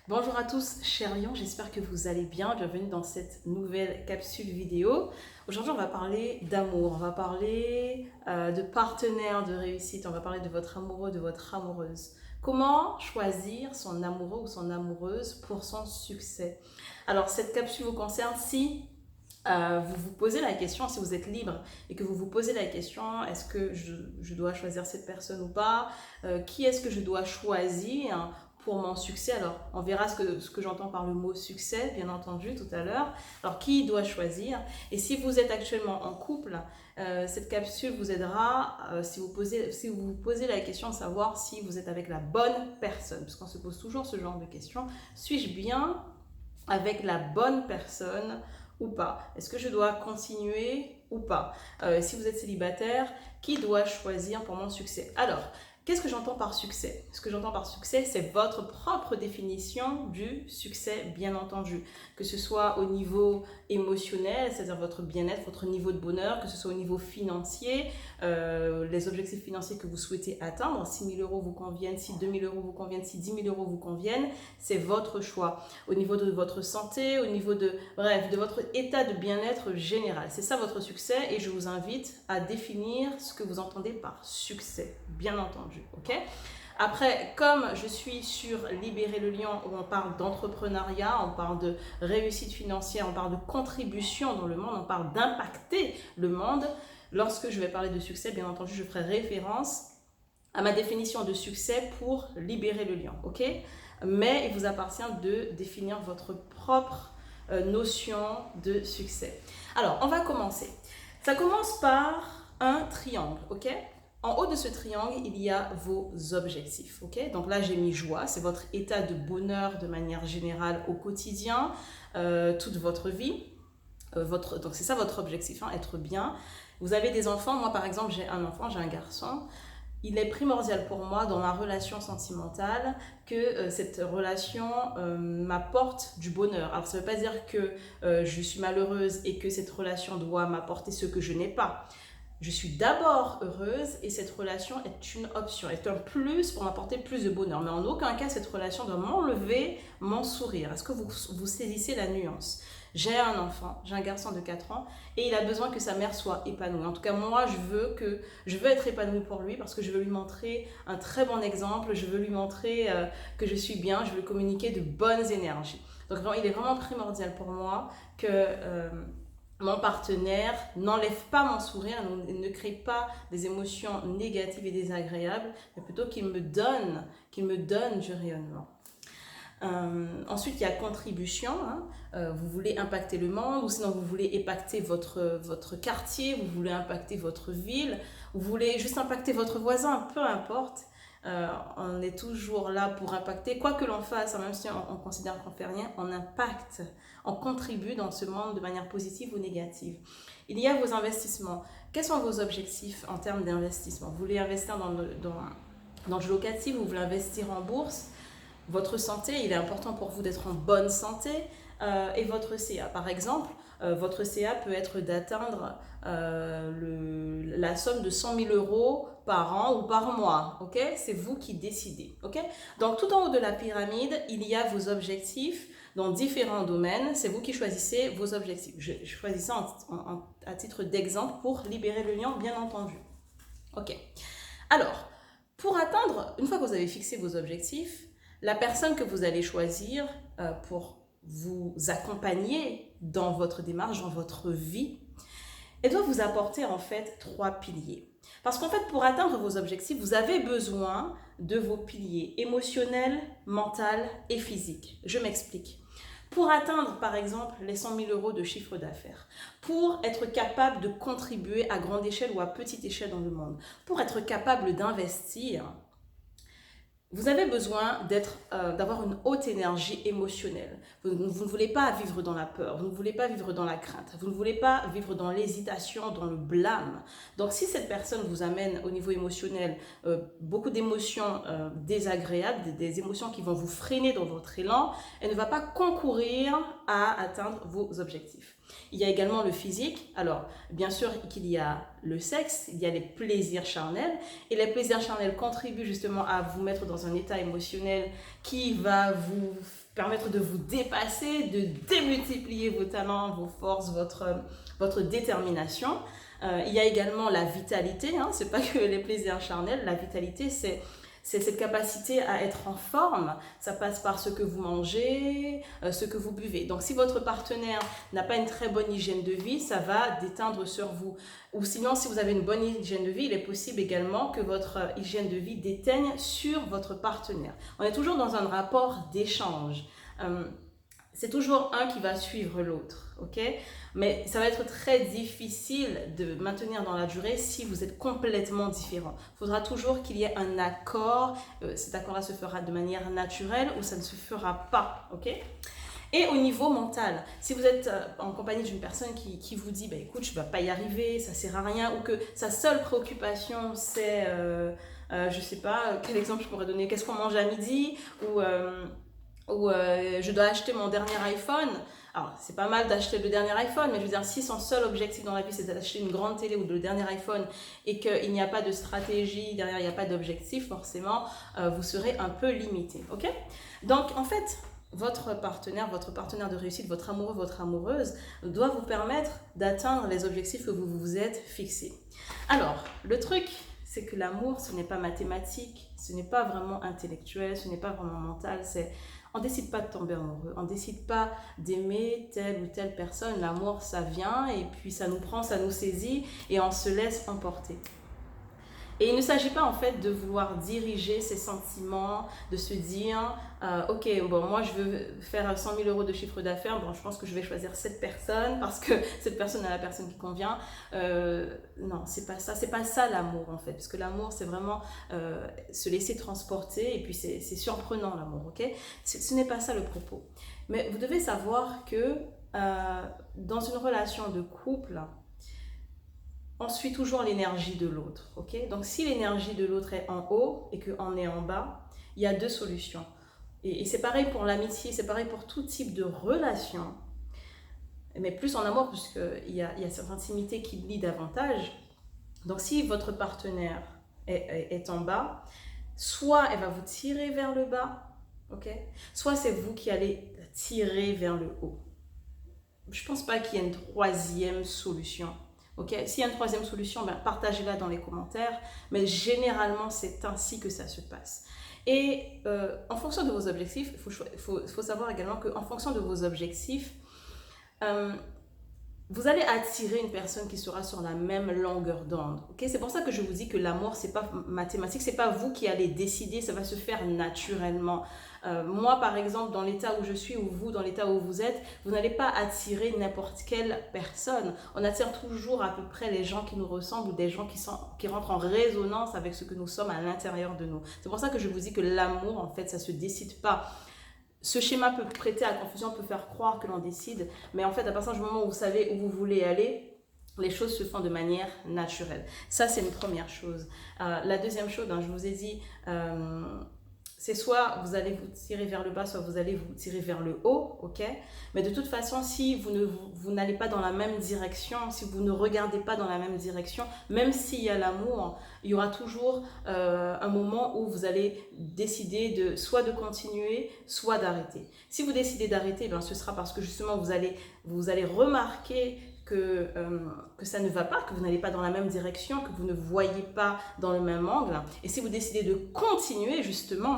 Bonjour à tous, chers lions, j'espère que vous allez bien. Bienvenue dans cette nouvelle capsule vidéo. Aujourd'hui, on va parler d'amour, on va parler de partenaire de réussite, on va parler de votre amoureux, de votre amoureuse. Comment choisir son amoureux ou son amoureuse pour son succès? Alors, cette capsule vous concerne si vous vous posez la question, si vous êtes libre et que vous vous posez la question, est-ce que je dois choisir cette personne ou pas? Qui est-ce que je dois choisir pour mon succès? Alors, on verra ce que j'entends par le mot succès, bien entendu, tout à l'heure. Alors, qui doit choisir? Et si vous êtes actuellement en couple, cette capsule vous aidera si vous vous posez la question de savoir si vous êtes avec la bonne personne. Parce qu'on se pose toujours ce genre de questions. Suis-je bien avec la bonne personne ou pas? Est-ce que je dois continuer ou pas? Si vous êtes célibataire, qui doit choisir pour mon succès? Alors, qu'est-ce que j'entends par succès? Ce que j'entends par succès, c'est votre propre définition du succès, bien entendu. Que ce soit au niveau émotionnel, c'est-à-dire votre bien-être, votre niveau de bonheur, que ce soit au niveau financier, les objectifs financiers que vous souhaitez atteindre, si 1 000 euros vous conviennent, si 2 000 euros vous conviennent, si 10 000 euros vous conviennent, c'est votre choix. Au niveau de votre santé, au niveau de, bref, de votre état de bien-être général. C'est ça votre succès et je vous invite à définir ce que vous entendez par succès, bien entendu, ok? Après, comme je suis sur Libérer le Lion, où on parle d'entrepreneuriat, on parle de réussite financière, on parle de contribution dans le monde, on parle d'impacter le monde, lorsque je vais parler de succès, bien entendu, je ferai référence à ma définition de succès pour Libérer le Lion, ok? Mais il vous appartient de définir votre propre notion de succès. Alors, on va commencer. Ça commence par un triangle, ok? En haut de ce triangle, il y a vos objectifs, ok? Donc là, j'ai mis joie, c'est votre état de bonheur de manière générale au quotidien, toute votre vie. Donc c'est ça votre objectif, hein, être bien. Vous avez des enfants, moi par exemple, j'ai un enfant, j'ai un garçon. Il est primordial pour moi dans ma relation sentimentale que cette relation m'apporte du bonheur. Alors ça ne veut pas dire que je suis malheureuse et que cette relation doit m'apporter ce que je n'ai pas. Je suis d'abord heureuse et cette relation est une option, est un plus pour m'apporter plus de bonheur. Mais en aucun cas, cette relation doit m'enlever mon sourire. Est-ce que vous saisissez la nuance? J'ai un enfant, j'ai un garçon de 4 ans et il a besoin que sa mère soit épanouie. En tout cas, moi, je veux être épanouie pour lui parce que je veux lui montrer un très bon exemple, je veux lui montrer que je suis bien, je veux communiquer de bonnes énergies. Donc, il est vraiment primordial pour moi que mon partenaire n'enlève pas mon sourire, ne crée pas des émotions négatives et désagréables, mais plutôt qu'il me donne du rayonnement. Ensuite, il y a contribution. Hein. Vous voulez impacter le monde, ou sinon vous voulez impacter votre quartier, vous voulez impacter votre ville, vous voulez juste impacter votre voisin, peu importe. On est toujours là pour impacter, quoi que l'on fasse, même si on considère qu'on ne fait rien, on impacte, on contribue dans ce monde de manière positive ou négative. Il y a vos investissements. Quels sont vos objectifs en termes d'investissement? Vous voulez investir dans du locatif, vous voulez investir en bourse. Votre santé, il est important pour vous d'être en bonne santé et votre CA. Par exemple, votre CA peut être d'atteindre la somme de 100 000 euros par an ou par mois, ok? C'est vous qui décidez, ok? Donc, tout en haut de la pyramide, il y a vos objectifs dans différents domaines. C'est vous qui choisissez vos objectifs. Je choisis ça à titre d'exemple pour Libérer le Lion, bien entendu. Ok. Alors, pour atteindre, une fois que vous avez fixé vos objectifs, la personne que vous allez choisir pour vous accompagner dans votre démarche, dans votre vie, elle doit vous apporter en fait 3 piliers. Parce qu'en fait, pour atteindre vos objectifs, vous avez besoin de vos piliers émotionnels, mental et physique. Je m'explique. Pour atteindre, par exemple, les 100 000 euros de chiffre d'affaires, pour être capable de contribuer à grande échelle ou à petite échelle dans le monde, pour être capable d'investir, vous avez besoin d'avoir une haute énergie émotionnelle. Vous ne voulez pas vivre dans la peur, vous ne voulez pas vivre dans la crainte, vous ne voulez pas vivre dans l'hésitation, dans le blâme. Donc si cette personne vous amène au niveau émotionnel beaucoup d'émotions désagréables, des émotions qui vont vous freiner dans votre élan, elle ne va pas concourir à atteindre vos objectifs. Il y a également le physique. Alors, bien sûr qu'il y a le sexe, il y a les plaisirs charnels. Et les plaisirs charnels contribuent justement à vous mettre dans un état émotionnel qui va vous permettre de vous dépasser, de démultiplier vos talents, vos forces, votre détermination. Il y a également la vitalité, hein, c'est pas que les plaisirs charnels, la vitalité c'est cette capacité à être en forme. Ça passe par ce que vous mangez, ce que vous buvez. Donc si votre partenaire n'a pas une très bonne hygiène de vie, ça va déteindre sur vous. Ou sinon, si vous avez une bonne hygiène de vie, il est possible également que votre hygiène de vie déteigne sur votre partenaire. On est toujours dans un rapport d'échange. C'est toujours un qui va suivre l'autre, ok? Mais ça va être très difficile de maintenir dans la durée si vous êtes complètement différents. Il faudra toujours qu'il y ait un accord. Cet accord-là se fera de manière naturelle ou ça ne se fera pas, ok? Et au niveau mental, si vous êtes en compagnie d'une personne qui vous dit, bah, écoute, je ne vais pas y arriver, ça ne sert à rien, ou que sa seule préoccupation, c'est, je ne sais pas, quel exemple je pourrais donner, qu'est-ce qu'on mange à midi, ou je dois acheter mon dernier iPhone. Alors, c'est pas mal d'acheter le dernier iPhone, mais je veux dire, si son seul objectif dans la vie, c'est d'acheter une grande télé ou le dernier iPhone et qu'il n'y a pas de stratégie derrière, il n'y a pas d'objectif, forcément, vous serez un peu limité, ok? Donc, en fait, votre partenaire de réussite, votre amoureux, votre amoureuse, doit vous permettre d'atteindre les objectifs que vous vous êtes fixés. Alors, le truc, c'est que l'amour, ce n'est pas mathématique, ce n'est pas vraiment intellectuel, ce n'est pas vraiment mental, on ne décide pas de tomber amoureux, on ne décide pas d'aimer telle ou telle personne. L'amour, ça vient et puis ça nous prend, ça nous saisit et on se laisse emporter. Et il ne s'agit pas en fait de vouloir diriger ses sentiments, de se dire ok, bon, moi je veux faire 100 000 euros de chiffre d'affaires, bon, je pense que je vais choisir cette personne parce que cette personne est la personne qui convient. Non, c'est pas ça l'amour en fait, parce que l'amour c'est vraiment se laisser transporter et puis c'est surprenant l'amour, ok? Ce n'est pas ça le propos. Mais vous devez savoir que dans une relation de couple, on suit toujours l'énergie de l'autre, ok? Donc si l'énergie de l'autre est en haut et qu'on est en bas, il y a deux solutions. Et c'est pareil pour l'amitié, c'est pareil pour tout type de relation, mais plus en amour, puisqu'il y a cette intimité qui lie davantage. Donc si votre partenaire est en bas, soit elle va vous tirer vers le bas, ok? Soit c'est vous qui allez tirer vers le haut. Je ne pense pas qu'il y ait une troisième solution. Okay. S'il y a une troisième solution, ben, partagez-la dans les commentaires, mais généralement c'est ainsi que ça se passe. Et en fonction de vos objectifs, il faut savoir également qu'en fonction de vos objectifs, vous allez attirer une personne qui sera sur la même longueur d'onde. Okay? C'est pour ça que je vous dis que l'amour, ce n'est pas mathématique, ce n'est pas vous qui allez décider, ça va se faire naturellement. Moi, par exemple, dans l'état où je suis, ou vous, dans l'état où vous êtes, vous n'allez pas attirer n'importe quelle personne. On attire toujours à peu près les gens qui nous ressemblent ou des gens qui rentrent en résonance avec ce que nous sommes à l'intérieur de nous. C'est pour ça que je vous dis que l'amour, en fait, ça ne se décide pas. Ce schéma peut prêter à confusion, peut faire croire que l'on décide, mais en fait, à partir du moment où vous savez où vous voulez aller, les choses se font de manière naturelle. Ça, c'est une première chose. La deuxième chose, je vous ai dit, c'est soit vous allez vous tirer vers le bas, soit vous allez vous tirer vers le haut, ok? Mais de toute façon, si vous n'allez pas dans la même direction, si vous ne regardez pas dans la même direction, même s'il y a l'amour, il y aura toujours un moment où vous allez décider soit de continuer, soit d'arrêter. Si vous décidez d'arrêter, ce sera parce que justement vous allez remarquer que ça ne va pas, que vous n'allez pas dans la même direction, que vous ne voyez pas dans le même angle. Et si vous décidez de continuer justement,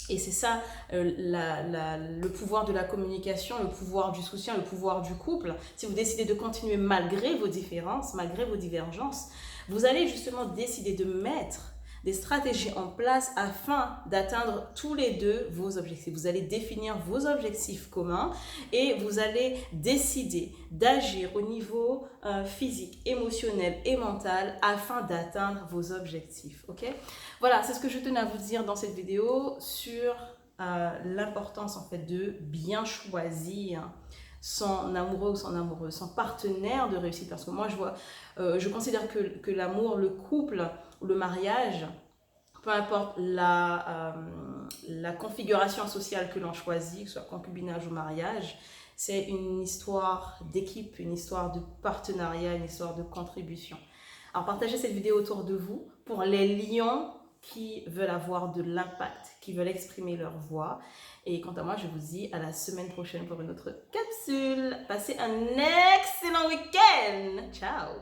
et c'est ça le pouvoir de la communication, le pouvoir du soutien, le pouvoir du couple, si vous décidez de continuer malgré vos différences, malgré vos divergences, vous allez justement décider de mettre des stratégies en place afin d'atteindre tous les deux vos objectifs. Vous allez définir vos objectifs communs et vous allez décider d'agir au niveau physique, émotionnel et mental afin d'atteindre vos objectifs. Ok? Voilà, c'est ce que je tenais à vous dire dans cette vidéo sur l'importance en fait de bien choisir son amoureux ou son amoureuse, son partenaire de réussite. Parce que moi, je considère que l'amour, le couple ou le mariage, peu importe la configuration sociale que l'on choisit, que ce soit concubinage ou mariage, c'est une histoire d'équipe, une histoire de partenariat, une histoire de contribution. Alors partagez cette vidéo autour de vous pour les lions qui veulent avoir de l'impact, qui veulent exprimer leur voix. Et quant à moi, je vous dis à la semaine prochaine pour une autre capsule. Passez un excellent week-end. Ciao.